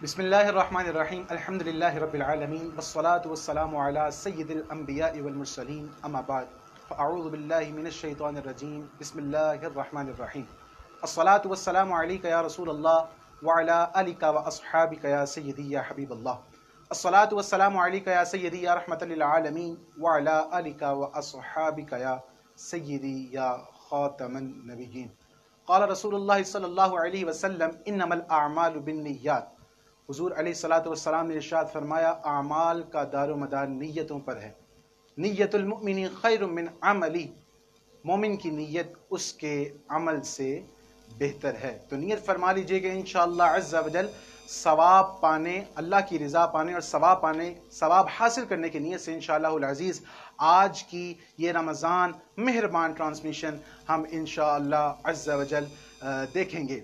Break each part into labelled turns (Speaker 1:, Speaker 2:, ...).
Speaker 1: بسم اللہ الرحمن الرحیم الحمد للہ رب العالمین والصلاة والسلام علی سید الانبیاء والمرسلین اما بعد فاعوذ باللہ من الشیطان الرجیم بسم اللہ الرحمن الرحیم الصلاة والسلام علیک یا رسول اللہ وعلی آلک واصحابک یا سیدی یا حبیب اللہ الصلاة والسلام علیک یا سیدی یا رحمت للعالمین وعلی آلک واصحابک یا سیدی یا خاتم النبیین قال رسول اللہ صلی اللہ علیہ وسلم انما الاعمال بالنیات۔ حضور علیہ الصلوۃ والسلام نے ارشاد فرمایا اعمال کا دار و مدار نیتوں پر ہے۔ نیت المؤمن خیر من عملی، مومن کی نیت اس کے عمل سے بہتر ہے۔ تو نیت فرما لیجئے کہ انشاءاللہ عز و جل ثواب پانے، اللہ کی رضا پانے اور ثواب پانے، ثواب حاصل کرنے کی نیت سے انشاءاللہ العزیز آج کی یہ رمضان مہربان ٹرانسمیشن ہم انشاءاللہ عز و جل دیکھیں گے۔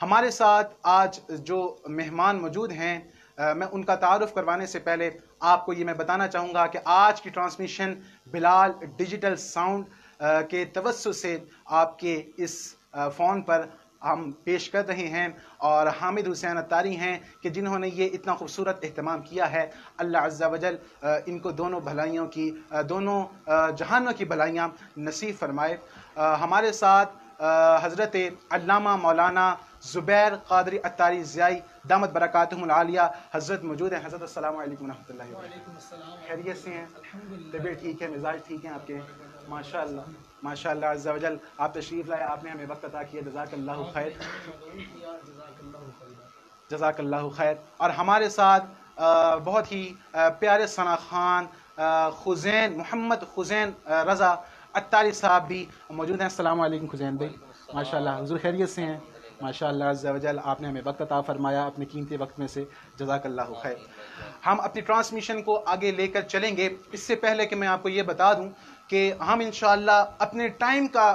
Speaker 1: ہمارے ساتھ آج جو مہمان موجود ہیں میں ان کا تعارف کروانے سے پہلے آپ کو یہ میں بتانا چاہوں گا کہ آج کی ٹرانسمیشن بلال ڈیجیٹل ساؤنڈ کے توسط سے آپ کے اس فون پر ہم پیش کر رہے ہیں، اور حامد حسین اتاری ہیں کہ جنہوں نے یہ اتنا خوبصورت اہتمام کیا ہے۔ اللہ عز و جل ان کو دونوں بھلائیوں کی، دونوں جہانوں کی بھلائیاں نصیب فرمائے۔ ہمارے ساتھ حضرت علامہ مولانا زبیر قادری اتاری ضیائی دامت برکاتہم العالیہ حضرت موجود ہیں۔ حضرت السلام علیکم ورحمۃ اللہ وبرکاتہ، خیریت سے ہیں؟ طبیعت ٹھیک ہے، مزاج ٹھیک ہیں آپ کے؟ ماشاءاللہ ماشاءاللہ عز و جل آپ تشریف لائے، آپ نے ہمیں وقت عطا کیا، جزاک اللہ خیر، جزاک اللہ خیر۔ اور ہمارے ساتھ بہت ہی پیارے ثنا خان خزین محمد خزین رضا اتاری صاحب بھی موجود ہیں۔ السلام علیکم خزین بھائی، ماشاءاللہ حضور خیریت سے ہیں؟ ماشاءاللہ عز و جل آپ نے ہمیں وقت عطا فرمایا اپنے قیمتی وقت میں سے، جزاک اللہ خیر۔ ہم اپنی ٹرانسمیشن کو آگے لے کر چلیں گے۔ اس سے پہلے کہ میں آپ کو یہ بتا دوں کہ ہم انشاءاللہ اپنے ٹائم کا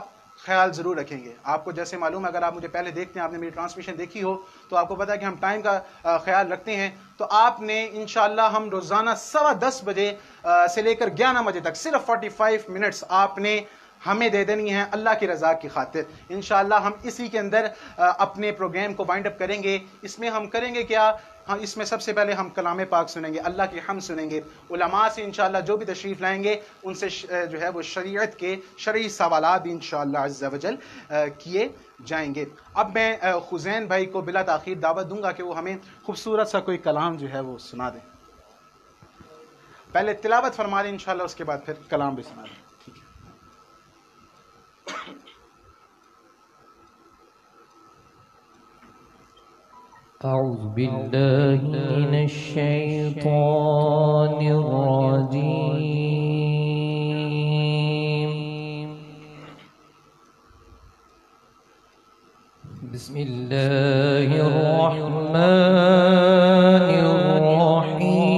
Speaker 1: خیال ضرور رکھیں گے۔ آپ کو جیسے معلوم ہے، اگر آپ مجھے پہلے دیکھتے ہیں، آپ نے میری ٹرانسمیشن دیکھی ہو تو آپ کو پتہ ہے کہ ہم ٹائم کا خیال رکھتے ہیں۔ تو آپ نے انشاءاللہ ہم روزانہ 10:15 بجے سے لے کر 11 بجے تک صرف 45 منٹس آپ نے ہمیں دے دینی ہے اللہ کی رضا کی خاطر۔ انشاءاللہ ہم اسی کے اندر اپنے پروگرام کو وائنڈ اپ کریں گے۔ اس میں ہم کریں گے کیا؟ اس میں سب سے پہلے ہم کلام پاک سنیں گے، اللہ کی حمد سنیں گے، علماء سے انشاءاللہ جو بھی تشریف لائیں گے ان سے جو ہے وہ شریعت کے شرعی سوالات بھی انشاءاللہ عز و جل کیے جائیں گے۔ اب میں خزین بھائی کو بلا تاخیر دعوت دوں گا کہ وہ ہمیں خوبصورت سا کوئی کلام جو ہے وہ سنا دیں۔ پہلے تلاوت فرما دیں انشاءاللہ، اس کے بعد پھر کلام بھی سنا دیں۔
Speaker 2: أعوذ بالله من الشيطان الرجيم بسم الله الرحمن الرحيم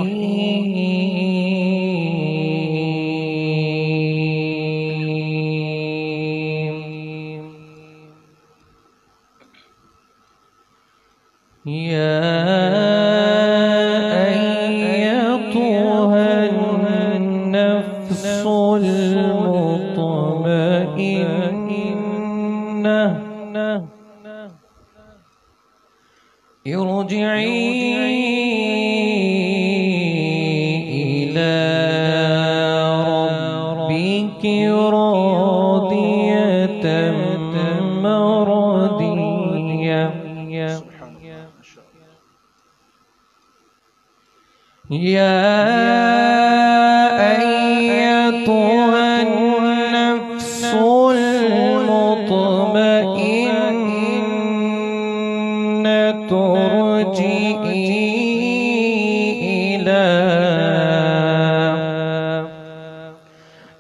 Speaker 2: يا أيتها النفس المطمئنة ارجعي إلى ربك راضية مرضية يا أيتها النفس المطمئنة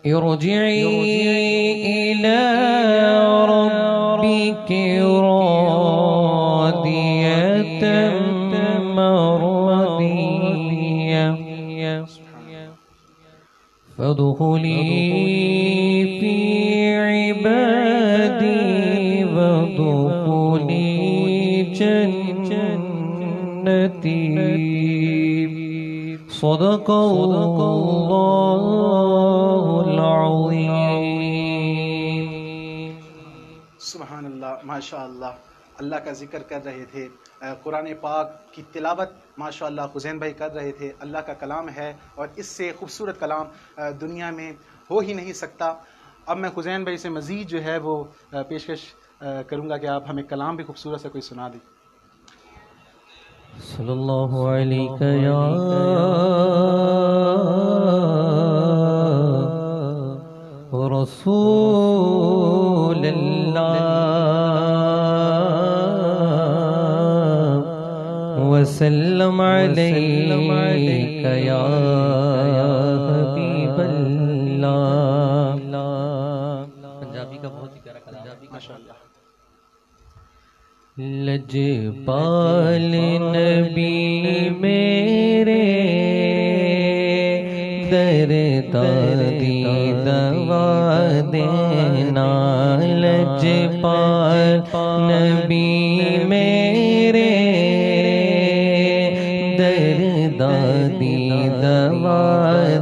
Speaker 2: ارجعي إلى ربك راضية مرضية فادخلي في عبادي وادخلي جنتي صدق الله العظيم۔
Speaker 1: سبحان اللہ، ماشاء اللہ، اللہ کا ذکر کر رہے تھے، قرآن پاک کی تلاوت ماشاءاللہ حسین بھائی کر رہے تھے۔ اللہ کا کلام ہے اور اس سے خوبصورت کلام دنیا میں ہو ہی نہیں سکتا۔ اب میں حسین بھائی سے مزید جو ہے وہ پیشکش کروں گا کہ آپ ہمیں کلام بھی خوبصورت سے کوئی سنا دیں۔
Speaker 2: صلی اللہ علیہ یا رسول اللہ وسلم علیک یا حبیب اللہ۔ پنجابی کا بہت ہی پیارا کلام
Speaker 1: ماشاءاللہ۔
Speaker 2: لجپال نبی میرے دردی دوا دینا، لجپال نبی میرے دردی دوا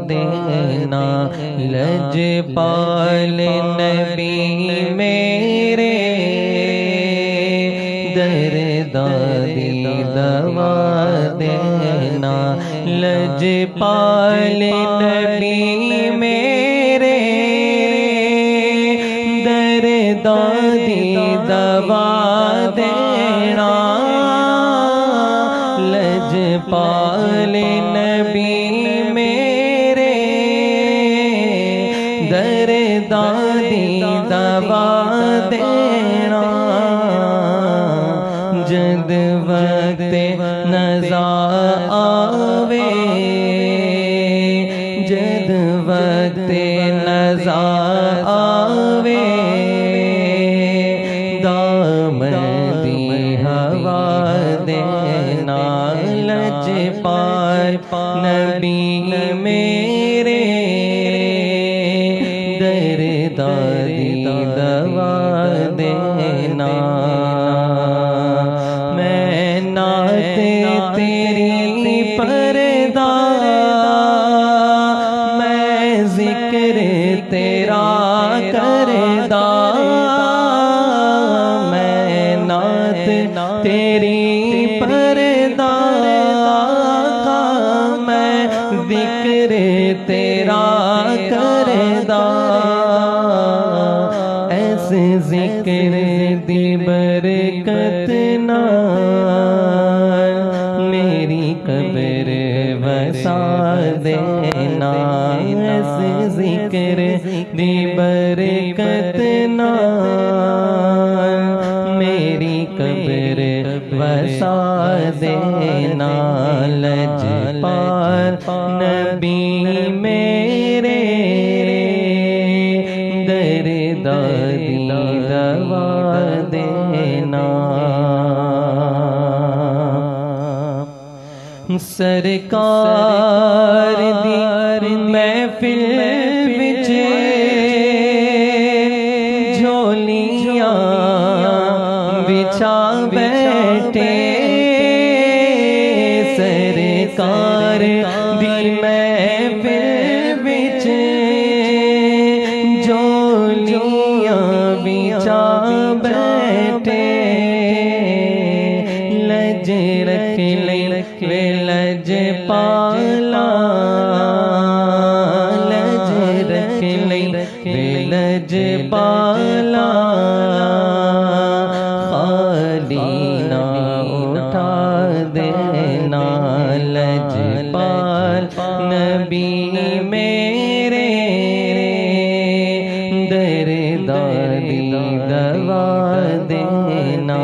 Speaker 2: دینا، لجپال نبی میرے دردی دوا دینا، لجپال نبی میرے دردی دوا دینا، لجپال نبی میرے دردی دوا دینا، جد وقت نزا آوے، جد وقت نزا آوے، دامن دی ہوا دینا، لجپال نبی میرے دردی دوا دینا۔ تیری پردہ میں ذکر تیرا کردہ، میں نعت تیری پردہ کا، میں ذکر تیرا کردہ، ایسے ذکر دی برکت نہ میری قبر وسا دینا، ایسے ذکر دی برکت نہ میری قبر وسا دینا، لجپال نبی میرے دردی دوا دینا۔ سرکار دی محفل وچ جھولیاں بچھا بیٹھے، سرکار دی محفل وچ جھولیاں بچھا بیٹھے، لج رکھ لے لجپالا، لج رکھ لے لجپالا، خالی نہ اٹھا دینا، لجپال نبی میرے دردی دوا دینا،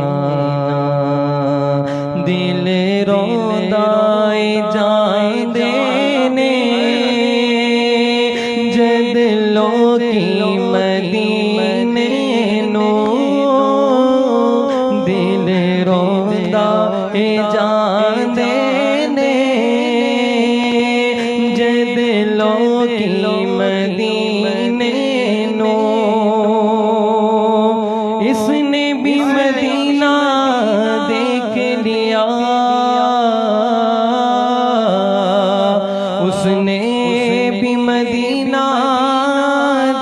Speaker 2: دل روندائے جائیں دینے، جد لوکی مدینے نو، دل روندائے جائیں دینے، جد لوکی مدینے نو، اس نے بھی مدینہ دیکھ لیا، اس نے بھی مدینہ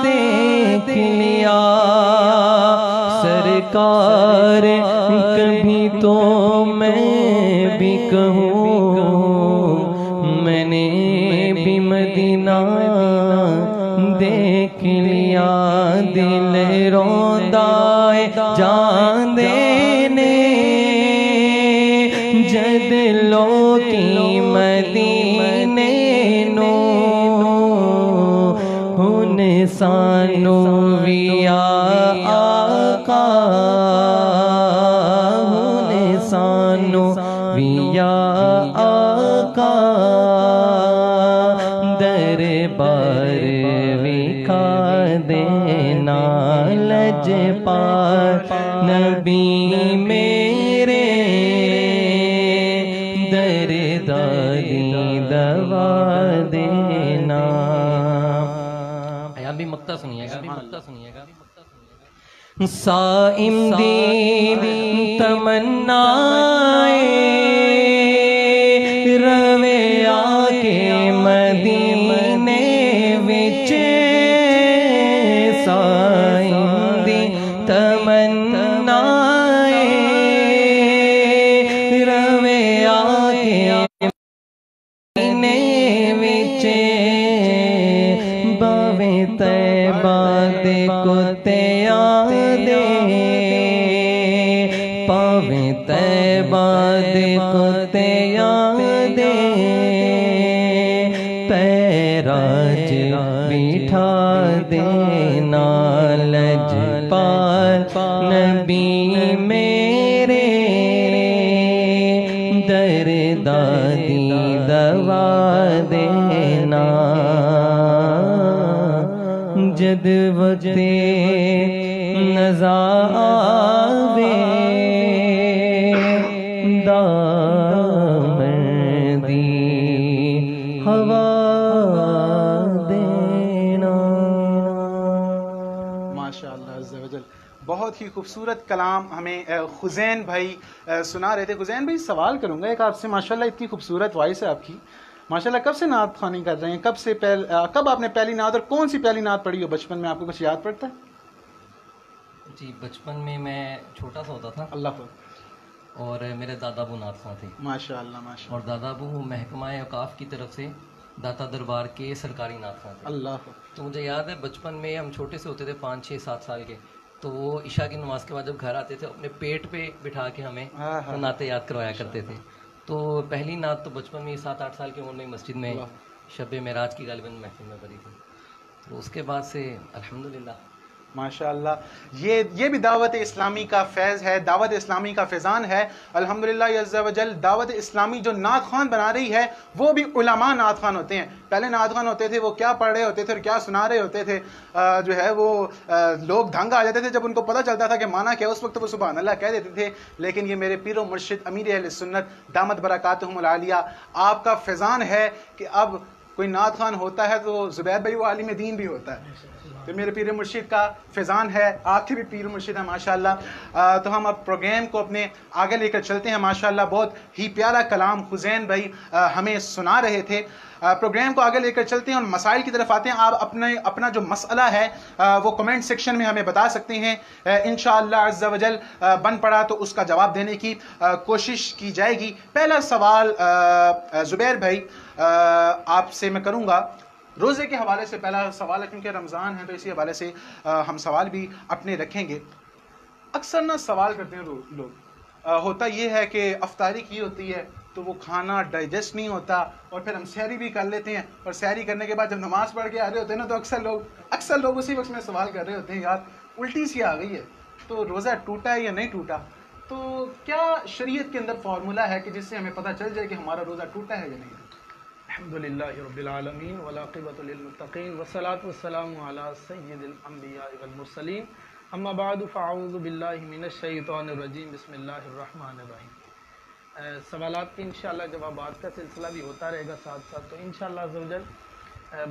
Speaker 2: دیکھ لیا، سرکار میں بھی کہوں میں نے بھی مدینہ دیکھ لیا، دل روندا ہے جان دینے جد لو کی مدینے نو ہن سانو ویا آقا، ہن سانو ویا آقا، دربار وکھا دینا لج پار نبی میرے، درد دی دوا دینا۔ یہاں بھی مقطع سنیے گا، مقطع سنیے گا۔ صائم دی تمنا روے آ کے مدینے وچ، صائم دی تمنا روے آ کے مدینے وچ، باوے طیبہ دے کتیاں دے، پاوے طیبہ دے کتیاں دے پیراج بٹھا دینا لج پار نبی میرے، درد دی دوا دینا، جد وقت نزا آوے دامن دی ہوا دینا۔
Speaker 1: ماشاءاللہ عز و جل، بہت ہی خوبصورت کلام ہمیں خزین بھائی سنا رہے تھے۔ خزین بھائی سوال کروں گا ایک آپ سے، ماشاءاللہ اتنی خوبصورت وائس ہے آپ کی، ماشاءاللہ کب سے نعت خوانی کر رہے ہیں؟ کب آپ نے پہلی نعت اور کون سی پہلی نعت پڑھی ہو بچپن میں؟ آپ کو کچھ یاد پڑتا ہے؟
Speaker 2: جی بچپن میں چھوٹا سا ہوتا تھا،
Speaker 1: اللہ
Speaker 2: اور میرے دادا ابو نعت خواں تھے،
Speaker 1: ماشاءاللہ ماشاءاللہ،
Speaker 2: اور دادا ابو محکمہ اوقاف کی طرف سے داتا دربار کے سرکاری نعت خواں تھے۔
Speaker 1: اللہ،
Speaker 2: تو مجھے یاد ہے بچپن میں ہم چھوٹے سے ہوتے تھے، 5 6 7 سال کے، تو وہ عشاء کی نماز کے بعد جب گھر آتے تھے اپنے پیٹ پہ بٹھا کے ہمیں نعتیں یاد کروایا کرتے تھے۔ تو پہلی نعت تو بچپن میں 7 8 سال کی عمر میں مسجد میں شب معراج کی غالباً محفل میں پڑھی تھی، تو اس کے بعد سے الحمدللہ۔
Speaker 1: ماشاءاللہ، یہ بھی دعوت اسلامی کا فیض ہے، دعوت اسلامی کا فیضان ہے الحمدللہ عز و جل۔ دعوت اسلامی جو نعت خوان بنا رہی ہے وہ بھی علماء نعت خوان ہوتے ہیں۔ پہلے نعت خوان ہوتے تھے وہ کیا پڑھ رہے ہوتے تھے اور کیا سنا رہے ہوتے تھے، جو ہے وہ لوگ دھنگ آ جاتے تھے جب ان کو پتہ چلتا تھا کہ معنی کیا، اس وقت وہ سبحان اللہ کہہ دیتے تھے۔ لیکن یہ میرے پیر و مرشد امیر اہل سنت دامت برکاتہم العالیہ، آپ کا فیضان ہے کہ اب کوئی نعت خوان ہوتا ہے تو زبیر بھائی وہ عالم دین بھی ہوتا ہے، تو میرے پیر مرشد کا فیضان ہے، آپ کے بھی پیر مرشد ہیں ماشاءاللہ۔ تو ہم اب پروگرام کو اپنے آگے لے کر چلتے ہیں ماشاءاللہ۔ بہت ہی پیارا کلام خزین بھائی ہمیں سنا رہے تھے، پروگرام کو آگے لے کر چلتے ہیں اور مسائل کی طرف آتے ہیں۔ آپ اپنا جو مسئلہ ہے وہ کمنٹ سیکشن میں ہمیں بتا سکتے ہیں، انشاءاللہ عز و جل بن پڑا تو اس کا جواب دینے کی کوشش کی جائے گی۔ پہلا سوال زبیر بھائی آپ سے میں کروں گا، روزے کے حوالے سے پہلا سوال ہے، کیونکہ رمضان ہے تو اسی حوالے سے ہم سوال بھی اپنے رکھیں گے۔ اکثر نہ سوال کرتے ہیں لوگ، ہوتا یہ ہے کہ افطاری کی ہوتی ہے تو وہ کھانا ڈائجسٹ نہیں ہوتا، اور پھر ہم سحری بھی کر لیتے ہیں، اور سحری کرنے کے بعد جب نماز پڑھ کے آ رہے ہوتے ہیں نا تو اکثر لوگ اسی وقت میں سوال کر رہے ہوتے ہیں، یار الٹی سی آ گئی ہے تو روزہ ٹوٹا ہے یا نہیں ٹوٹا؟ تو کیا شریعت کے اندر فارمولہ ہے کہ جس سے ہمیں پتہ چل جائے کہ ہمارا روزہ ٹوٹا ہے یا نہیں؟
Speaker 3: الحمدللہ رب العالمین والعاقبۃ للمتقین والصلاۃ والسلام علی سید الانبیاء والمرسلین، اما بعد فاعوذ باللہ من الشیطان الرجیم، بسم اللہ الرحمن الرحیم۔ سوالات کے انشاءاللہ جوابات کا سلسلہ بھی ہوتا رہے گا ساتھ ساتھ، تو انشاءاللہ عز و جل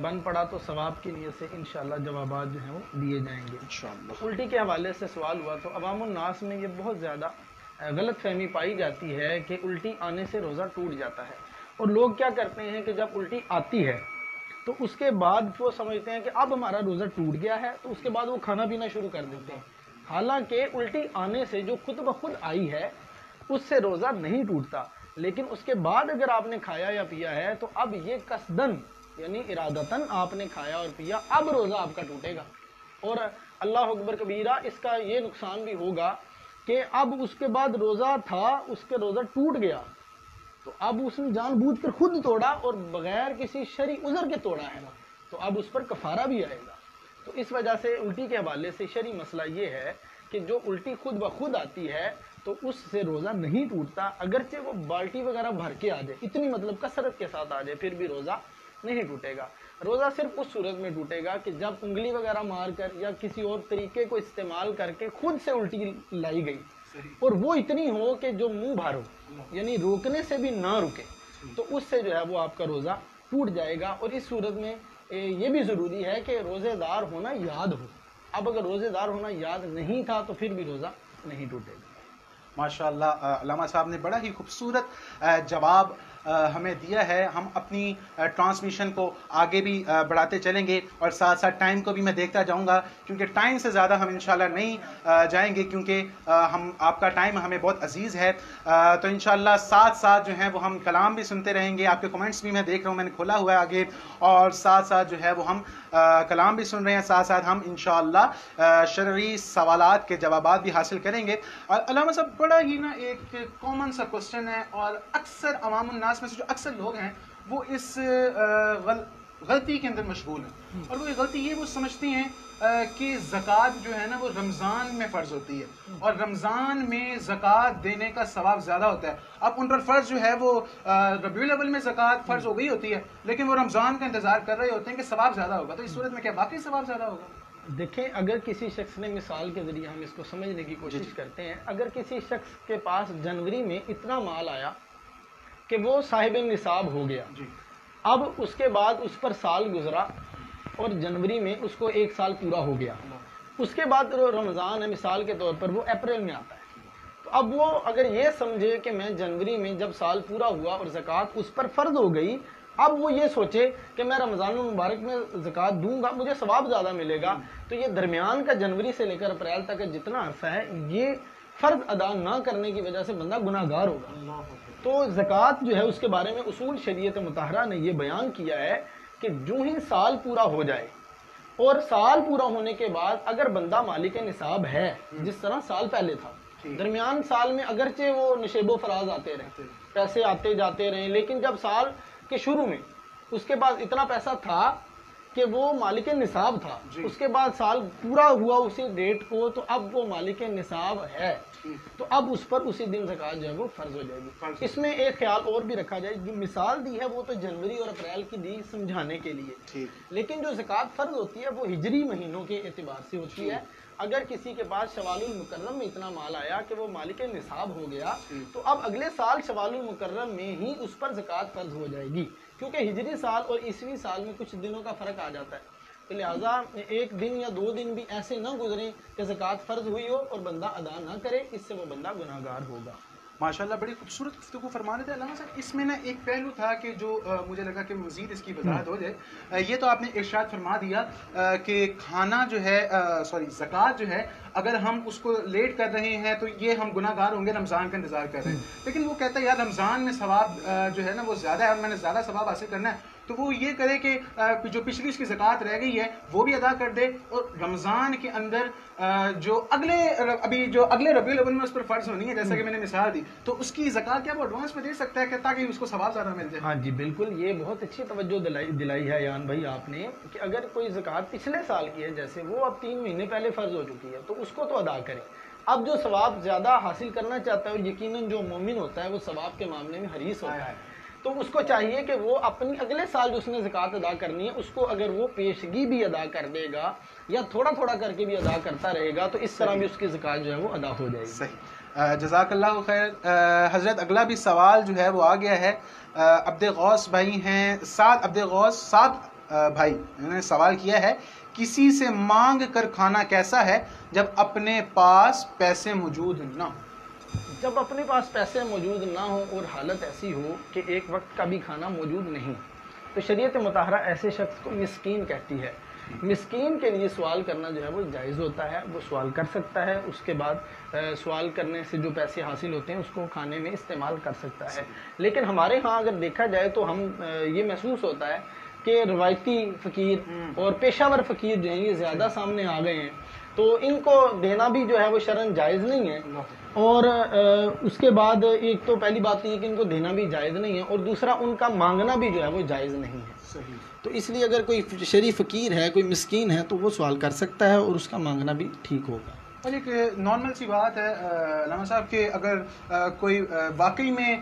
Speaker 3: بن پڑا تو ثواب کی نیت سے انشاءاللہ جوابات جو ہیں وہ دیے جائیں گے۔ الٹی کے حوالے سے سوال ہوا تو عوام الناس میں یہ بہت زیادہ غلط فہمی پائی جاتی ہے کہ الٹی آنے سے روزہ ٹوٹ جاتا ہے، اور لوگ کیا کرتے ہیں کہ جب الٹی آتی ہے تو اس کے بعد وہ سمجھتے ہیں کہ اب ہمارا روزہ ٹوٹ گیا ہے، تو اس کے بعد وہ کھانا پینا شروع کر دیتے ہیں، حالانکہ الٹی آنے سے جو خود بخود آئی ہے اس سے روزہ نہیں ٹوٹتا. لیکن اس کے بعد اگر آپ نے کھایا یا پیا ہے تو اب یہ قصدن یعنی ارادتاً آپ نے کھایا اور پیا، اب روزہ آپ کا ٹوٹے گا. اور اللہ اکبر کبیرہ، اس کا یہ نقصان بھی ہوگا کہ اب اس کے بعد روزہ تھا، اس کے روزہ ٹوٹ گیا تو اب اس نے جان بوجھ کر خود توڑا اور بغیر کسی شرعی عذر کے توڑا ہے، تو اب اس پر کفارہ بھی آئے گا. تو اس وجہ سے الٹی کے حوالے سے شرعی مسئلہ یہ ہے کہ جو الٹی خود بخود آتی ہے تو اس سے روزہ نہیں ٹوٹتا، اگرچہ وہ بالٹی وغیرہ بھر کے آ جائے، اتنی مطلب کثرت کے ساتھ آ جائے، پھر بھی روزہ نہیں ٹوٹے گا. روزہ صرف اس صورت میں ٹوٹے گا کہ جب انگلی وغیرہ مار کر یا کسی اور طریقے کو استعمال کر کے خود سے الٹی لائی گئی اور وہ اتنی ہو کہ جو منہ بھر ہو، یعنی روکنے سے بھی نہ رکے، تو اس سے جو ہے وہ آپ کا روزہ ٹوٹ جائے گا. اور اس صورت میں یہ بھی ضروری ہے کہ روزے دار ہونا یاد ہو. اب اگر روزے دار ہونا یاد نہیں تھا تو پھر بھی روزہ نہیں ٹوٹے گا.
Speaker 1: ماشاءاللہ علامہ صاحب نے بڑا ہی خوبصورت جواب ہمیں دیا ہے. ہم اپنی ٹرانسمیشن کو آگے بھی بڑھاتے چلیں گے اور ساتھ ساتھ ٹائم کو بھی میں دیکھتا جاؤں گا، کیونکہ ٹائم سے زیادہ ہم انشاءاللہ نہیں جائیں گے، کیونکہ آپ کا ٹائم ہمیں بہت عزیز ہے. تو انشاءاللہ ساتھ ساتھ جو ہے وہ ہم کلام بھی سنتے رہیں گے. آپ کے کمنٹس بھی میں دیکھ رہا ہوں، میں نے کھولا ہوا ہے آگے، اور ساتھ ساتھ جو ہے وہ ہم کلام بھی سن رہے ہیں، ساتھ ساتھ ہم انشاءاللہ شرعی سوالات کے جوابات بھی حاصل کریں گے. اور علامہ صاحب بڑا ہی نا ایک کامن سا کوسچن ہے، اور اکثر عوام الناس میں سے جو اکثر لوگ ہیں وہ اس غلطی کے اندر مشغول ہیں، اور وہ غلطی یہ وہ سمجھتی ہیں کہ زکوٰۃ جو ہے نا وہ رمضان میں فرض ہوتی ہے، اور رمضان میں زکوٰۃ دینے کا ثواب زیادہ ہوتا ہے. اب ان پر فرض جو ہے وہ ربیع الاول میں زکوٰۃ فرض ہو گئی ہوتی ہے، لیکن وہ رمضان کا انتظار کر رہے ہوتے ہیں کہ ثواب زیادہ ہوگا. تو اس صورت میں کیا واقعی ثواب زیادہ ہوگا؟
Speaker 3: دیکھیں، اگر کسی شخص نے، مثال کے ذریعے ہم اس کو سمجھنے کی کوشش کرتے ہیں، اگر کسی شخص کے پاس جنوری میں اتنا مال آیا کہ وہ صاحب نصاب ہو گیا، اب اس کے بعد اس پر سال گزرا اور جنوری میں اس کو 1 سال پورا ہو گیا، اس کے بعد رمضان ہے مثال کے طور پر، وہ اپریل میں آتا ہے، تو اب وہ اگر یہ سمجھے کہ میں جنوری میں جب سال پورا ہوا اور زکوٰۃ اس پر فرض ہو گئی، اب وہ یہ سوچے کہ میں رمضان المبارک میں زکوٰۃ دوں گا، مجھے ثواب زیادہ ملے گا، تو یہ درمیان کا جنوری سے لے کر اپریل تک کا جتنا عرصہ ہے، یہ فرض ادا نہ کرنے کی وجہ سے بندہ گناہ گار ہوگا. تو زکوٰۃ جو ہے اس کے بارے میں اصول شریعت مطہرہ نے یہ بیان کیا ہے کہ جو ہی سال پورا ہو جائے اور سال پورا ہونے کے بعد اگر بندہ مالک نصاب ہے، جس طرح سال پہلے تھا، درمیان سال میں اگرچہ وہ نشیب و فراز آتے رہے، پیسے آتے جاتے رہے، لیکن جب سال کے شروع میں اس کے بعد اتنا پیسہ تھا کہ وہ مالک نصاب تھا، اس کے بعد سال پورا ہوا اسی ڈیٹ کو، تو اب وہ مالک نصاب ہے، تو اب اس پر اسی دن زکوٰۃ جو ہے وہ فرض ہو جائے گی. اس میں ایک خیال اور بھی رکھا جائے، جو مثال دی ہے وہ تو جنوری اور اپریل کی دی سمجھانے کے لیے، لیکن جو زکوٰۃ فرض ہوتی ہے وہ ہجری مہینوں کے اعتبار سے ہوتی ہے. اگر کسی کے پاس شوال المکرم میں اتنا مال آیا کہ وہ مالک نصاب ہو گیا، تو اب اگلے سال شوال المکرم میں ہی اس پر زکوٰۃ فرض ہو جائے گی، کیونکہ ہجری سال اور عیسوی سال میں کچھ دنوں کا فرق آ جاتا ہے. لہٰذا 1 دن یا 2 دن بھی ایسے نہ گزریں کہ زکوٰۃ فرض ہوئی ہو اور بندہ ادا نہ کرے، اس سے وہ بندہ گناہ گار ہوگا.
Speaker 1: ماشاءاللہ بڑی خوبصورت گفتگو فرما رہے تھے علامہ صاحب. اس میں نا ایک پہلو تھا کہ جو مجھے لگا کہ مزید اس کی وضاحت ہو جائے. یہ تو آپ نے ارشاد فرما دیا کہ کھانا جو ہے زکوٰۃ جو ہے اگر ہم اس کو لیٹ کر رہے ہیں تو یہ ہم گناہ گار ہوں گے، رمضان کا انتظار کر رہے ہیں. لیکن وہ کہتا ہے یار رمضان میں ثواب جو ہے نا وہ زیادہ ہے اور میں نے زیادہ ثواب حاصل کرنا ہے، تو وہ یہ کرے کہ جو پچھلی اس کی زکوٰۃ رہ گئی ہے وہ بھی ادا کر دے، اور رمضان کے اندر جو اگلے ربیع الاول میں اس پر فرض ہونی ہے، جیسا کہ میں نے مثال دی، تو اس کی زکوٰۃ کیا وہ ایڈوانس میں دے سکتا ہے تاکہ اس کو ثواب زیادہ مل جائے؟
Speaker 3: ہاں جی بالکل، یہ بہت اچھی توجہ دلائی ہے یان بھائی آپ نے، کہ اگر کوئی زکوٰۃ پچھلے سال کی ہے، جیسے وہ اب 3 مہینے پہلے فرض ہو چکی ہے، تو اس کو تو ادا کرے. اب جو ثواب زیادہ حاصل کرنا چاہتا ہے، اور یقیناً جو مومن ہوتا ہے وہ ثواب کے معاملے میں حریص ہوتا ہے، تو اس کو چاہیے کہ وہ اپنی اگلے سال جو اس نے زکوٰۃ ادا کرنی ہے اس کو اگر وہ پیشگی بھی ادا کر دے گا یا تھوڑا تھوڑا کر کے بھی ادا کرتا رہے گا، تو اس طرح بھی اس کی زکوٰۃ جو ہے وہ ادا ہو جائے گی.
Speaker 1: صحیح، جزاک اللہ خیر. حضرت اگلا بھی سوال جو ہے وہ آ گیا ہے. عبد غوث بھائی ہیں، 7 بھائی انہوں نے سوال کیا ہے، کسی سے مانگ کر کھانا کیسا ہے جب اپنے پاس پیسے موجود نہ ہوں؟
Speaker 3: جب اپنے پاس پیسے موجود نہ ہوں اور حالت ایسی ہو کہ ایک وقت کا بھی کھانا موجود نہیں، تو شریعت مطہرہ ایسے شخص کو مسکین کہتی ہے. مسکین کے لیے سوال کرنا جو ہے وہ جائز ہوتا ہے، وہ سوال کر سکتا ہے، اس کے بعد سوال کرنے سے جو پیسے حاصل ہوتے ہیں اس کو کھانے میں استعمال کر سکتا ہے۔ لیکن ہمارے ہاں اگر دیکھا جائے تو ہم یہ محسوس ہوتا ہے کہ روایتی فقیر اور پیشہ ور فقیر جو ہیں یہ زیادہ سامنے آ گئے ہیں، تو ان کو دینا بھی جو ہے وہ شرعاً جائز نہیں ہے، اور اس کے بعد ایک تو پہلی بات یہ کہ ان کو دینا بھی جائز نہیں ہے، اور دوسرا ان کا مانگنا بھی جو ہے وہ جائز نہیں ہے۔
Speaker 1: صحیح۔
Speaker 3: تو اس لیے اگر کوئی شریف فقیر ہے، کوئی مسکین ہے، تو وہ سوال کر سکتا ہے اور اس کا مانگنا بھی ٹھیک ہوگا۔
Speaker 1: اور ایک نارمل سی بات ہے علامہ صاحب کہ اگر کوئی واقعی میں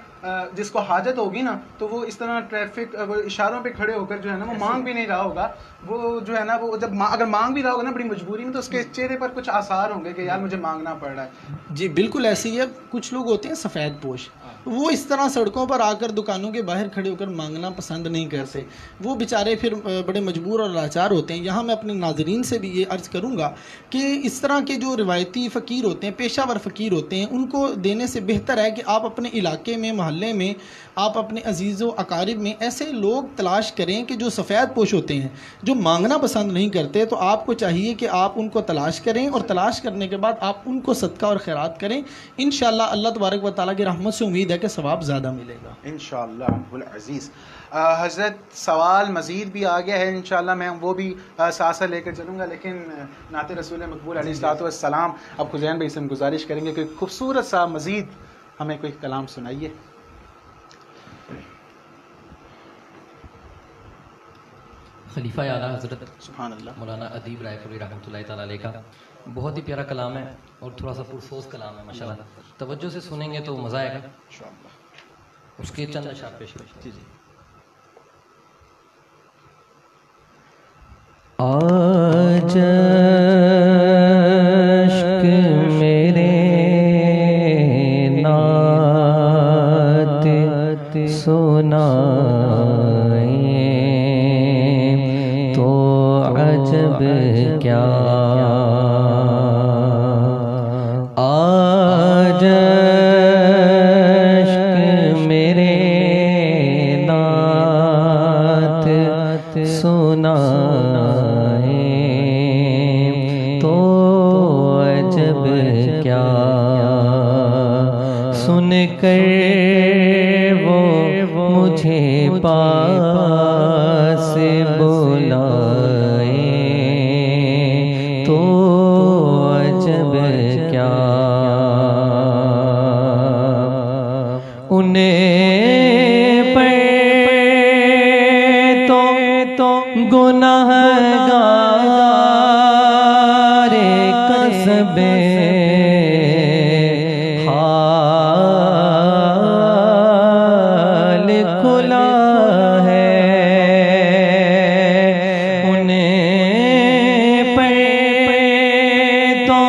Speaker 1: جس کو حاجت ہوگی نا تو وہ اس طرح ٹریفک اشاروں پہ کھڑے ہو کر جو ہے نا وہ مانگ بھی نہیں رہا ہوگا، وہ جو ہے نا وہ جب اگر مانگ بھی رہا ہوگا نا بڑی مجبوری میں، تو اس کے چہرے پر کچھ آثار ہوں گے کہ یار مجھے مانگنا پڑ رہا ہے۔
Speaker 3: جی بالکل ایسے ہی ہے، کچھ لوگ ہوتے ہیں سفید پوش، وہ اس طرح سڑکوں پر آ کر دکانوں کے باہر کھڑے ہو کر مانگنا پسند نہیں کرتے، وہ بیچارے پھر بڑے مجبور اور لاچار ہوتے ہیں۔ یہاں میں اپنے ناظرین سے بھی یہ عرض کروں گا کہ اس طرح کے جو روایتی فقیر ہوتے ہیں، پیشہ ور فقیر ہوتے ہیں، ان کو دینے سے بہتر ہے کہ آپ اپنے علاقے میں، محلے میں، آپ اپنے عزیز و اقارب میں ایسے لوگ تلاش کریں کہ جو سفید پوش ہوتے ہیں، جو مانگنا پسند نہیں کرتے، تو آپ کو چاہیے کہ آپ ان کو تلاش کریں، اور تلاش کرنے کے بعد آپ ان کو صدقہ اور خیرات کریں۔ انشاءاللہ اللہ تبارک و تعالیٰ کی رحمت سے امید ہے کہ ثواب زیادہ ملے گا
Speaker 1: انشاءاللہ رب العزیز۔ حضرت سوال مزید بھی آ گیا ہے، انشاءاللہ میں وہ بھی ساتھ ساتھ لے کر چلوں گا، لیکن نعت رسول مقبول علیہ الصلوۃ والسلام اب خزین بھائی سے ہم گزارش کریں گے کہ خوبصورت سا مزید ہمیں کوئی کلام سنائیے۔
Speaker 2: خلیفہ اعلیٰ حضرت
Speaker 1: سبحان اللہ
Speaker 2: مولانا ادیب رائے پوری رحمۃ اللہ تعالیٰ علیہ کا بہت ہی پیارا کلام ہے اور تھوڑا سا پرسوز کلام ہے ماشاءاللہ، توجہ سے سنیں گے تو مزہ آئے گا۔ اس کے چند اشعار پیش کریں۔
Speaker 1: جی جی۔
Speaker 2: آج عشق میرے نعت سنائیں تو عجب کیا، آج عشق میرے نعت سنائیں تو عجب کیا، سن کر وہ مجھے پاس بلائیں تو عجب کیا، انہیں پر تو گناہگار قصب حال کھلا ہے، انہیں پر تو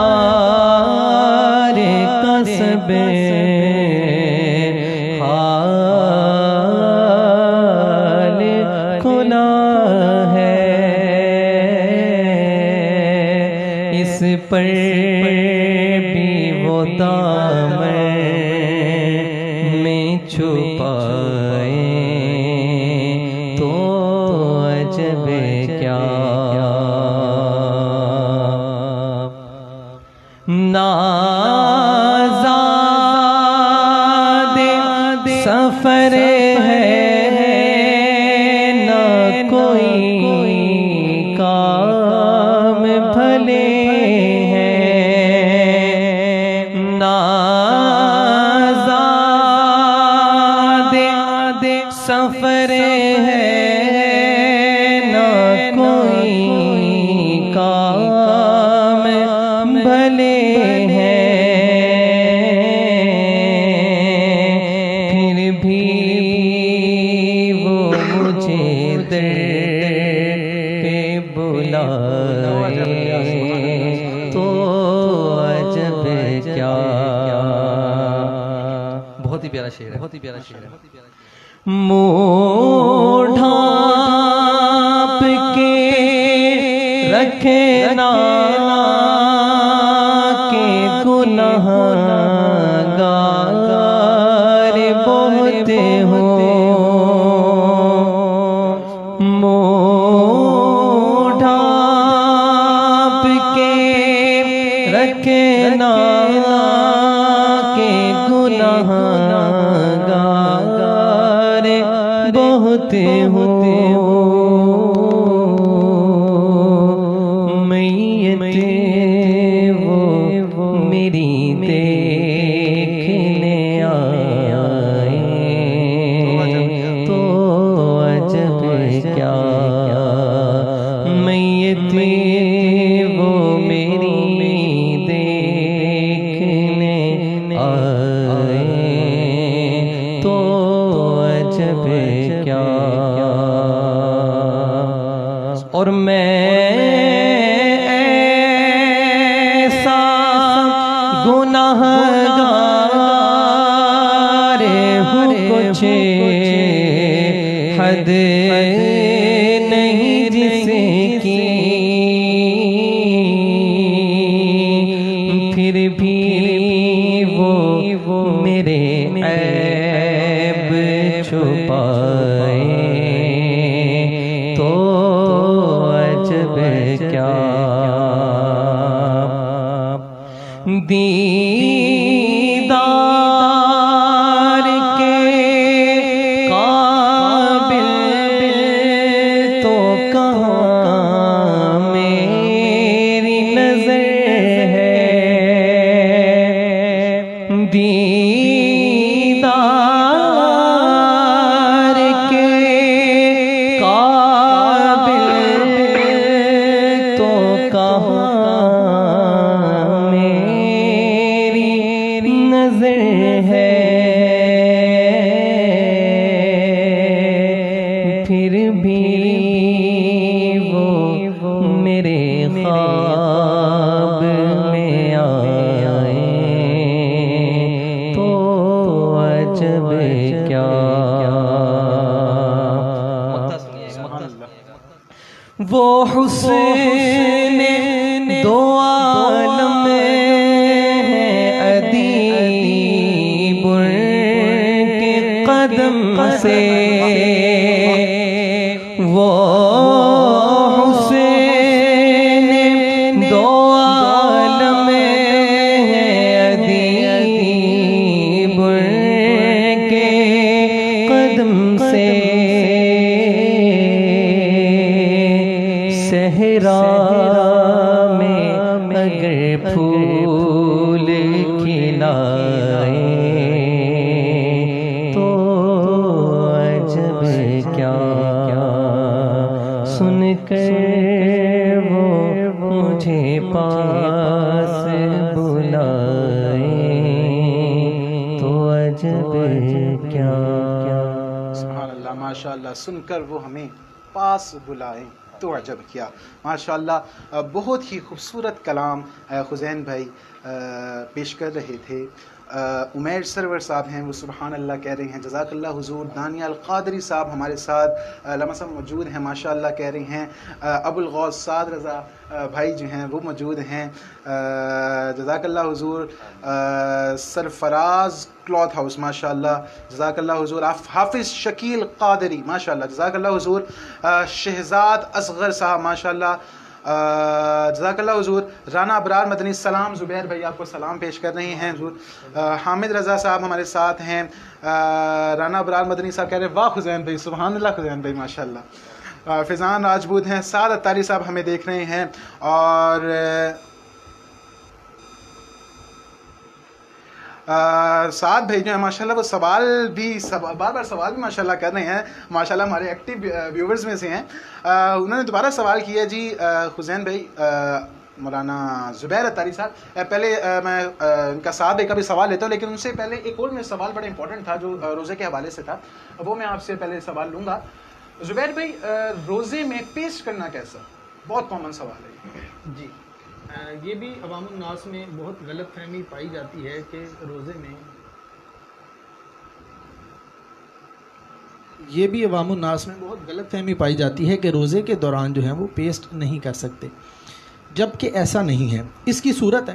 Speaker 2: گناہگار قصب حال کھلا ہے، اس پر بھی وہ دامن میں چھپائیں تو عجب کیا، نازاد سفر ہے نہ کوئی کام بھلے ہیں، نازاد سفر ہے نہ کوئی کام بھلے ہیں، پھر بھی وہ مجھے در پہ بلائیں تو عجب کیا۔ بہت ہی پیارا شعر ہے، بہت ہی پیارا شعر ہے۔ منہ ڈھانپ کے رکھنا کہ گناہگار بہت ہوں، منہ گناہگار بہت ہوں، میتیں وہ میری دیکھنے آئے تو عجب کیا، میتیں وہ میری دیکھنے آئے تو عجب کیا، اور میں ایسا گناہگار ہوں کچھ حد نہیں جس کی، پھر بھی وہ میرے عیب چھپائے تو عجب کیا، دیدار کے قابل تو کہاں میری نظر ہے، دیدار کے قابل تو کہاں نظر ہے، پھر بھی وہ میرے خواب میں آئے تو عجب کیا، وہ حسین دو عالم قدم سے، وہ حسین دو عالم ادیب کے قدم سے، صحرا میں اگر پھول کھلائے سن کر وہ مجھے پاس بلائے تو عجب کیا،
Speaker 1: سبحان اللہ، ماشاء اللہ، سن کر وہ ہمیں پاس بلائے تو عجب کیا، ماشاء اللہ، بہت ہی خوبصورت کلام حسین بھائی پیش کر رہے تھے۔ عمیر سرور صاحب ہیں، وہ سبحان اللہ کہہ رہے ہیں، جزاک اللہ حضور۔ دانیہ القادری صاحب ہمارے ساتھ لمحہ موجود ہیں، ماشاء اللہ کہہ رہے ہیں۔ ابو الغوث سعد رضا بھائی جو ہیں وہ موجود ہیں، جزاک اللہ حضور۔ سرفراز کلاتھ ہاؤس، ماشاء اللہ، جزاک اللہ حضور۔ حافظ شکیل قادری، ماشاء اللہ، جزاک اللہ حضور۔ شہزاد اصغر صاحب، ماشاء اللہ، جزاک اللہ حضور۔ رانا ابرار مدنی، سلام، زبیر بھائی آپ کو سلام پیش کر رہے ہیں حضور۔ حامد رضا صاحب ہمارے ساتھ ہیں۔ رانا ابرار مدنی صاحب کہہ رہے ہیں واہ حسین بھائی، سبحان اللہ حسین بھائی، ماشاء اللہ۔ فیضان راجپوت ہیں، سعد اتاری صاحب ہمیں دیکھ رہے ہیں، اور سعد بھائی جو ہیں ماشاء اللہ وہ سوال بھی بار بار سوال بھی ماشاء اللہ کر رہے ہیں، ماشاء اللہ ہمارے ایکٹیو ویورز میں سے ہیں۔ انہوں نے دوبارہ سوال کیا جی حسین بھائی، مولانا زبیر اتاری صاحب، پہلے میں ان کا سعد بھائی کا بھی سوال لیتا ہوں، لیکن ان سے پہلے ایک اور میں سوال بڑا امپورٹنٹ تھا جو روزے کے حوالے سے تھا، وہ میں آپ سے پہلے سوال لوں گا۔ زبیر بھائی، روزے میں پیسٹ کرنا کیسا؟ بہت کامن سوال ہے
Speaker 3: جی، یہ بھی عوام الناس میں بہت غلط فہمی پائی جاتی ہے کہ روزے میں بہت غلط فہمی پائی جاتی ہے کہ روزے کے دوران جو ہے وہ پیسٹ نہیں کر سکتے، جبکہ ایسا نہیں ہے۔ اس کی صورت ہے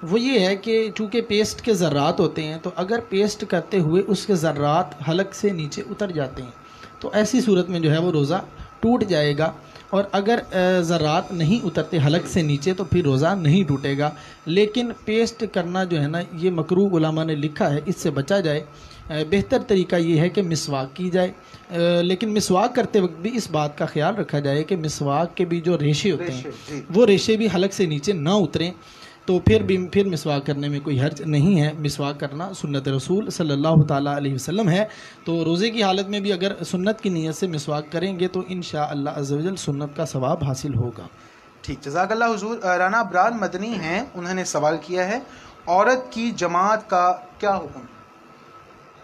Speaker 3: وہ یہ ہے کہ چونکہ پیسٹ کے ذرات ہوتے ہیں، تو اگر پیسٹ کرتے ہوئے اس کے ذرات حلق سے نیچے اتر جاتے ہیں تو ایسی صورت میں جو ہے وہ روزہ ٹوٹ جائے گا، اور اگر ذرات نہیں اترتے حلق سے نیچے تو پھر روزہ نہیں ٹوٹے گا. لیکن پیسٹ کرنا جو ہے نا یہ مکروہ علماء نے لکھا ہے، اس سے بچا جائے. بہتر طریقہ یہ ہے کہ مسواک کی جائے، لیکن مسواک کرتے وقت بھی اس بات کا خیال رکھا جائے کہ مسواک کے بھی جو ریشے ہوتے ہیں وہ ریشے بھی حلق سے نیچے نہ اتریں، تو پھر مسواک کرنے میں کوئی حرج نہیں ہے. مسواک کرنا سنت رسول صلی اللہ تعالیٰ علیہ وسلم ہے. تو روزے کی حالت میں بھی اگر سنت کی نیت سے مسواک کریں گے تو انشاءاللہ عز و جل سنت کا ثواب حاصل ہوگا.
Speaker 1: ٹھیک، جزاک اللہ حضور. رانا ابرار مدنی ہیں، انہوں نے سوال کیا ہے عورت کی جماعت کا کیا حکم؟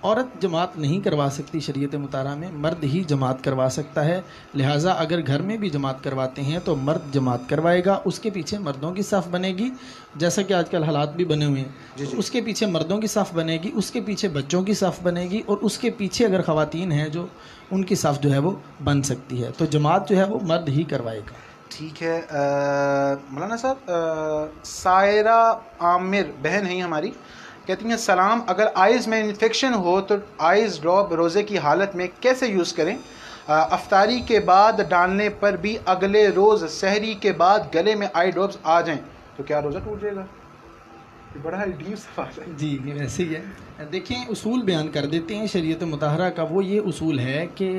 Speaker 3: عورت جماعت نہیں کروا سکتی شریعت مطالعہ میں، مرد ہی جماعت کروا سکتا ہے. لہٰذا اگر گھر میں بھی جماعت کرواتے ہیں تو مرد جماعت کروائے گا، اس کے پیچھے مردوں کی صف بنے گی، جیسا کہ آج کل حالات بھی بنے ہوئے ہیں. اس کے پیچھے مردوں کی صف بنے گی، اس کے پیچھے بچوں کی صف بنے گی، اور اس کے پیچھے اگر خواتین ہیں جو ان کی صف جو ہے وہ بن سکتی ہے. تو جماعت جو ہے وہ مرد ہی کروائے گا.
Speaker 1: ٹھیک ہے. مولانا صاحب، سائرہ عامر بہن ہیں ہماری، کہتی ہیں سلام، اگر آئز میں انفیکشن ہو تو آئز ڈراپ روزے کی حالت میں کیسے یوز کریں؟ افطاری کے بعد ڈالنے پر بھی اگلے روز سحری کے بعد گلے میں آئی ڈراپس آ جائیں تو کیا روزہ ٹوٹ جائے گا؟ بڑا ڈیپ سوال ہے.
Speaker 3: جی ویسے ہی ہے. دیکھیں اصول بیان کر دیتے ہیں شریعت مطہرہ کا. وہ یہ اصول ہے کہ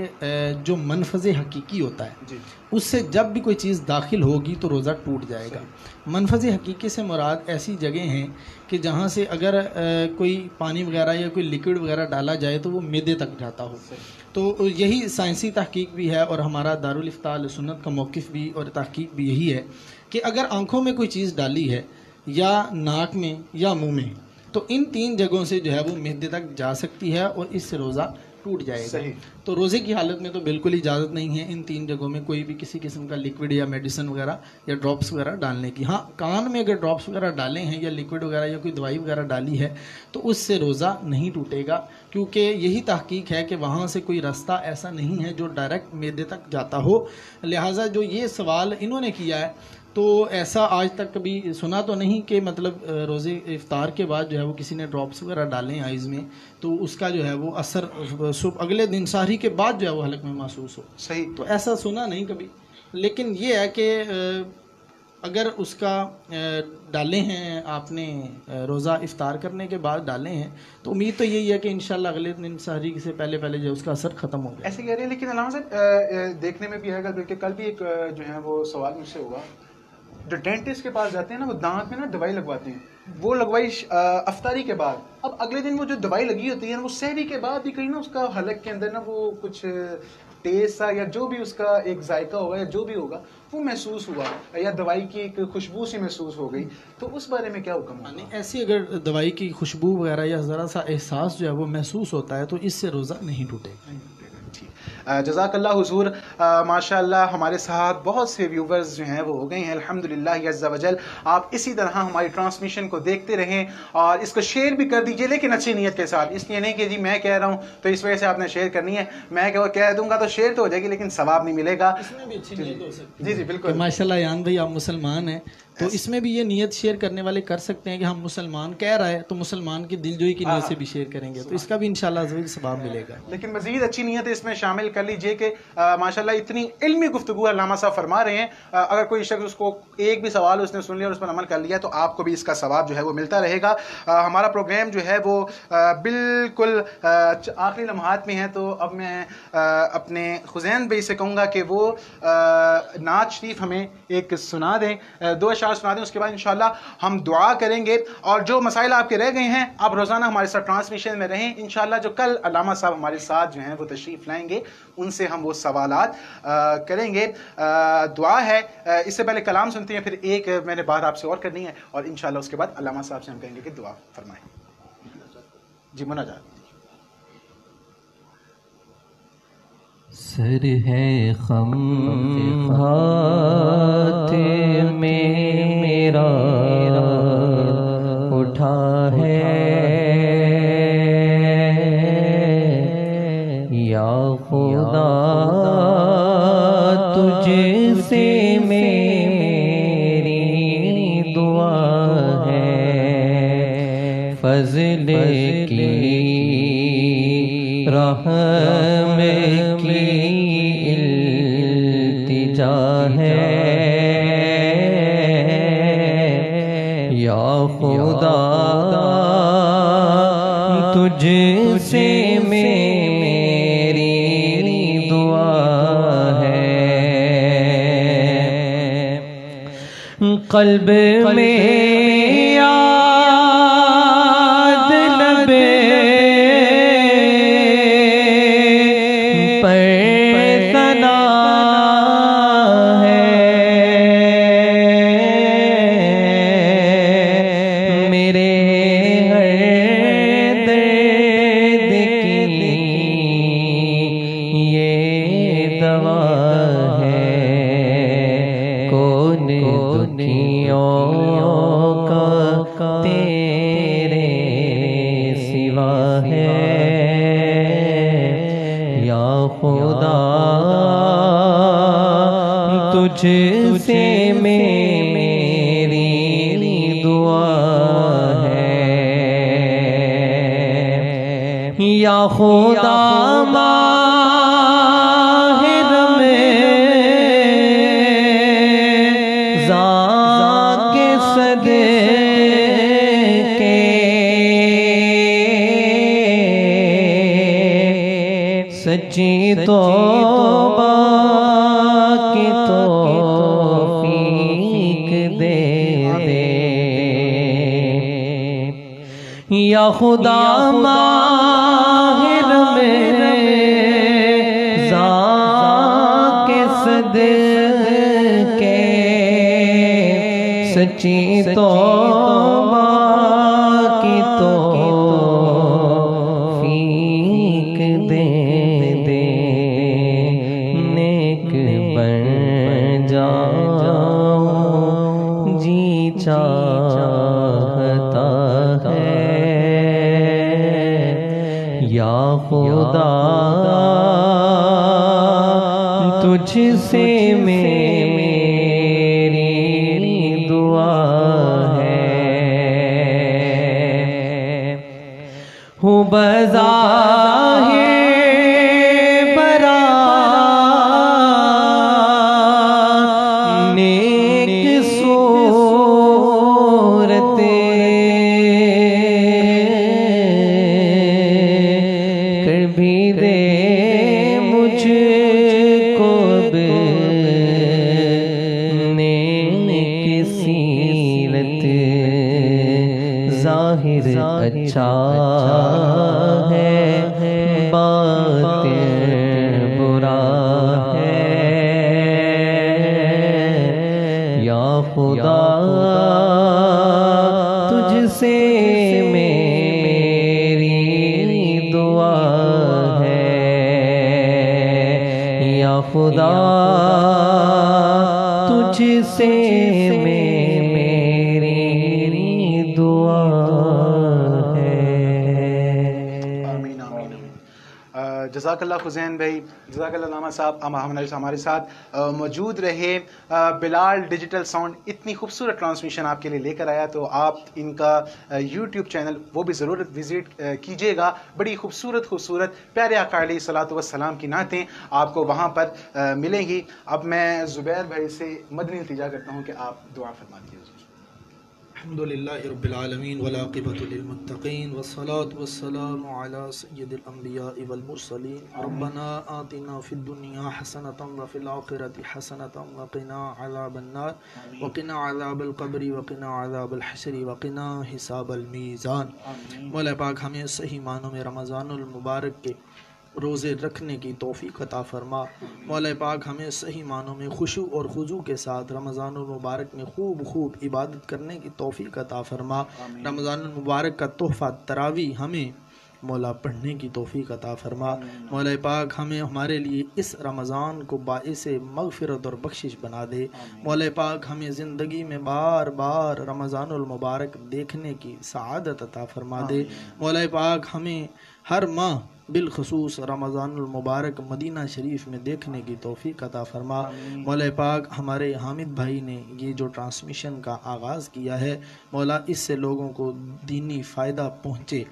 Speaker 3: جو منفذ حقیقی ہوتا ہے اس سے جب بھی کوئی چیز داخل ہوگی تو روزہ ٹوٹ جائے گا. منفذ حقیقی سے مراد ایسی جگہیں ہیں کہ جہاں سے اگر کوئی پانی وغیرہ یا کوئی لیکوڈ وغیرہ ڈالا جائے تو وہ معدے تک جاتا ہو. تو یہی سائنسی تحقیق بھی ہے اور ہمارا دارالفتاء سنت کا موقف بھی اور تحقیق بھی یہی ہے کہ اگر آنکھوں میں کوئی چیز ڈالی ہے یا ناک میں یا منہ میں تو ان تین جگہوں سے جو ہے وہ معدے تک جا سکتی ہے اور اس سے روزہ ٹوٹ جائے گا. تو روزے کی حالت میں تو بالکل اجازت نہیں ہے ان تین جگہوں میں کوئی بھی کسی قسم کا لیکوڈ یا میڈیسن وغیرہ یا ڈراپس وغیرہ ڈالنے کی. ہاں کان میں اگر ڈراپس وغیرہ ڈالے ہیں یا لیکوڈ وغیرہ یا کوئی دوائی وغیرہ ڈالی ہے تو اس سے روزہ نہیں ٹوٹے گا، کیونکہ یہی تحقیق ہے کہ وہاں سے کوئی رستہ ایسا نہیں ہے جو ڈائریکٹ معدے تک جاتا ہو. لہٰذا جو یہ سوال انہوں نے کیا ہے تو ایسا آج تک کبھی سنا تو نہیں کہ مطلب روزے افطار کے بعد جو ہے وہ کسی نے ڈراپس وغیرہ ڈالیں آئز میں تو اس کا جو ہے وہ اثر صبح اگلے دن سحری کے بعد جو ہے وہ حلق میں محسوس ہو.
Speaker 1: صحیح.
Speaker 3: تو ایسا سنا نہیں کبھی. لیکن یہ ہے کہ اگر اس کا ڈالے ہیں آپ نے روزہ افطار کرنے کے بعد ڈالے ہیں تو امید تو یہی ہے کہ انشاءاللہ اگلے دن سحری سے پہلے جو اس کا اثر ختم ہو گیا.
Speaker 1: ایسے کہہ رہے ہیں. لیکن علامہ صاحب دیکھنے میں بھی آئے گا، بلکہ کل بھی ایک جو ہے وہ سوال مجھ سے ہوا، جو ڈینٹسٹ کے پاس جاتے ہیں نا وہ دانت میں نا دوائی لگواتے ہیں، وہ لگوائی افطاری کے بعد. اب اگلے دن وہ جو دوائی لگی ہوتی ہے نا وہ سحری کے بعد بھی کہیں نا اس کا حلق کے اندر نا وہ کچھ ٹیسٹ سا یا جو بھی اس کا ایک ذائقہ ہوگا یا جو بھی ہوگا وہ محسوس ہوا یا دوائی کی ایک خوشبو سی محسوس ہو گئی. تو اس بارے میں کیا حکم ہے؟
Speaker 3: ایسی اگر دوائی کی خوشبو وغیرہ یا ذرا سا احساس جو ہے وہ محسوس ہوتا ہے تو اس سے روزہ نہیں ٹوٹے گا.
Speaker 1: جزاک اللہ حضور. ماشاء اللہ ہمارے ساتھ بہت سے ویورز جو ہیں وہ ہو گئے ہیں الحمدللہ عز و جل. آپ اسی طرح ہماری ٹرانسمیشن کو دیکھتے رہیں اور اس کو شیئر بھی کر دیجئے، لیکن اچھی نیت کے ساتھ. اس لیے نہیں کہ جی میں کہہ رہا ہوں تو اس وجہ سے آپ نے شیئر کرنی ہے، میں کہہ دوں گا تو شیئر تو ہو جائے گی لیکن ثواب نہیں ملے گا.
Speaker 3: اس میں بھی اچھی نیت ہو سکتی ہے.
Speaker 1: جی جی بالکل.
Speaker 3: ماشاء اللہ یان بھائی آپ مسلمان ہیں تو اس میں بھی یہ نیت شیئر کرنے والے کر سکتے ہیں کہ ہم مسلمان کہہ رہا ہے تو مسلمان کی دلجوئی کی نیت سے بھی شیئر کریں گے تو اس کا بھی انشاءاللہ ضرور ثواب ملے گا.
Speaker 1: لیکن مزید اچھی نیت اس میں شامل کر لیجئے کہ ماشاءاللہ اتنی علمی گفتگو علامہ صاحب فرما رہے ہیں. اگر کوئی شخص اس کو ایک بھی سوال اس نے سن لیا اور اس پر عمل کر لیا تو آپ کو بھی اس کا ثواب جو ہے وہ ملتا رہے گا. ہمارا پروگرام جو ہے وہ بالکل آخری لمحات میں ہے تو اب میں اپنے خزین بھائی سے کہوں گا کہ وہ نعت شریف ہمیں ایک سنا دیں، 2 اشعار سنا دیں. اس کے بعد انشاءاللہ ہم دعا کریں گے اور جو مسائل آپ کے رہ گئے ہیں آپ روزانہ ہمارے ساتھ ٹرانسمیشن میں رہیں. انشاءاللہ جو کل علامہ صاحب ہمارے ساتھ جو ہیں وہ تشریف لائیں گے ان سے ہم وہ سوالات کریں گے. دعا ہے. اس سے پہلے کلام سنتے ہیں، پھر ایک میں نے بات آپ سے اور کرنی ہے اور انشاءاللہ اس کے بعد علامہ صاحب سے ہم کہیں گے کہ دعا فرمائیں. جی مناجات.
Speaker 2: سر ہے خم ہاتھ میں میرا اٹھا ہے یا خدا تجھ سے میری دعا ہے، فضل کی رحم کی التجا ہے یا خدا تجھ سے میری دعا ہے، قلب میں یاد لبے پر ثنا ہے، میرے ہر درد کی یہ دوا ہے، کون دکھیوں کا تیرے سوا ہے یا خدا تجھ سے میری دعا ہے یا خدا ماہر میں کے صدقے سچی توبہ کی توفیق دے دے یا خدا ماہر میں کے صدقے سچی توبہ کی توفیق دے دے، نیک بن جاؤں جی چاہتا ہے یا خدا تجھ سے میری دعا ہے، ہوں بظاہر برا نیک صورت کر بھی دے مجھ کو نیک سیرت، ظاہر اچھا ہے باطن برا ہے یا خدا تجھ سے میری دعا ہے یا خدا تجھ سے میری دعا ہے۔
Speaker 1: آمین آمین۔ جزاک اللہ حسین بھائی، جزاک اللہ علامہ صاحب ہمارے ساتھ موجود رہے۔ بلال ڈیجیٹل ساؤنڈ اتنی خوبصورت ٹرانسمیشن آپ کے لیے لے کر آیا، تو آپ ان کا یوٹیوب چینل وہ بھی ضرور وزٹ کیجیے گا، بڑی خوبصورت پیارے آقا علیہ الصلوۃ والسلام کی نعتیں آپ کو وہاں پر ملیں گی۔ اب میں زبیر بھائی سے مدنی التجا کرتا ہوں کہ آپ دعا فرما دیجیے۔
Speaker 3: الحمدللہ رب العالمین والعاقبۃ للمتقین والصلاة والسلام علی سید الانبیاء والمرسلین، ربنا آتنا فی الدنیا حسنۃ وفی الآخرۃ حسنۃ وقنا عذاب النار وقنا عذاب القبر وقنا عذاب الحشر وقنا حساب المیزان۔ مولا پاک ہمیں صحیح معنوں میں رمضان المبارک کے روزے رکھنے کی توفیق عطا فرما۔ مولا پاک ہمیں صحیح معنوں میں خشوع اور خضوع کے ساتھ رمضان المبارک میں خوب عبادت کرنے کی توفیق عطا فرما۔ رمضان المبارک کا تحفہ تراویح ہمیں مولا پڑھنے کی توفیق عطا فرما۔ مولا پاک ہمیں ہمارے لیے اس رمضان کو باعث مغفرت اور بخشش بنا دے۔ مولا پاک ہمیں زندگی میں بار بار رمضان المبارک دیکھنے کی سعادت عطا فرما دے۔ مولا پاک ہمیں ہر ماہ بالخصوص رمضان المبارک مدینہ شریف میں دیکھنے کی توفیق عطا فرما۔ مولا پاک ہمارے حامد بھائی نے یہ جو ٹرانسمیشن کا آغاز کیا ہے، مولا اس سے لوگوں کو دینی فائدہ پہنچے،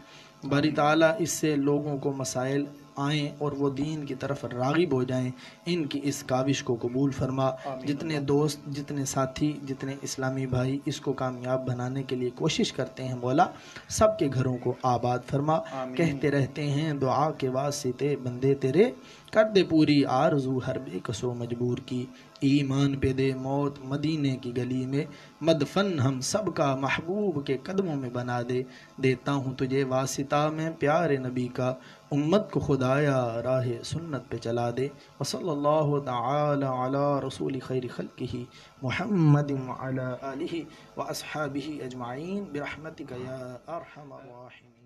Speaker 3: باری تعالیٰ اس سے لوگوں کو مسائل آئیں اور وہ دین کی طرف راغب ہو جائیں، ان کی اس کاوش کو قبول فرما۔ جتنے دوست، جتنے ساتھی، جتنے اسلامی بھائی اس کو کامیاب بنانے کے لیے کوشش کرتے ہیں مولا، سب کے گھروں کو آباد فرما۔ کہتے رہتے ہیں دعا کے واسطے بندے تیرے، کر دے پوری آرزو ہر بے کس و مجبور کی۔ ایمان پہ دے موت مدینے کی گلی میں، مدفن ہم سب کا محبوب کے قدموں میں بنا دے۔ دیتا ہوں تجھے واسطہ میں پیارے نبی کا، امت کو خدایا راہ سنت پہ چلا دے۔ وصلی اللہ تعالی علی رسول خیر خلقہ محمد وعلی آلہ واصحابہ اجمعین برحمتک یا ارحم الراحمین۔